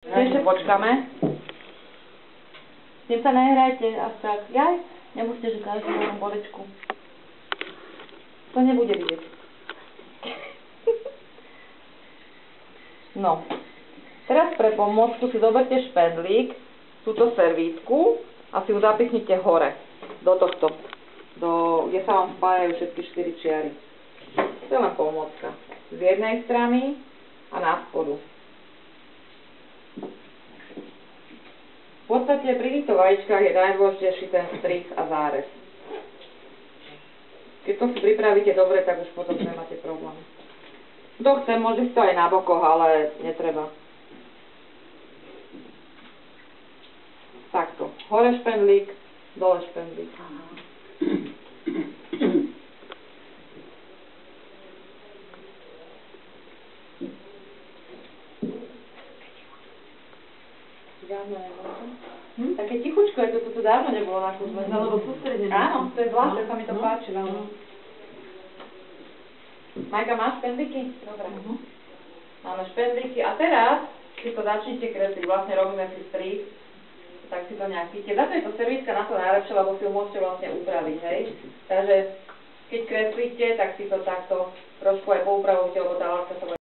Ešte počkáme. S tým sa nehrajte až tak. Jaj, nemusíte, že každú jednu bodečku. To nebude vidieť. No. Teraz pre pomôcku si zoberte špendlík, túto servítku a si ju zapichnite hore. Do tohto. Kde sa vám spájajú všetky 4 čiary. To je len pomôcka. Z jednej strany a na spodu. V podstate pri týchto vajíčkach je najdôležitejší ten strih a zárez. Keď to si pripravíte dobre, tak už potom nemáte problém. Kto chce, môže si to aj na bokoch, ale netreba. Takto. Hore špendlík, dole špendlík. Také tichučko je to, tu dávno nebolo na kúzle. Alebo sústredené. Áno, to je zvláštne, sa mi to páči veľmi. Majka, máš špendlíky? Dobre. Máme špendlíky a teraz si to začnite kresliť. Vlastne robíme si strih, tak si to nejak chytíte. Za to je to servítka na to najlepšie, lebo si ju môžete vlastne upraviť, hej. Takže keď kreslíte, tak si to takto trošku aj poupravujte, lebo tá látka sa bude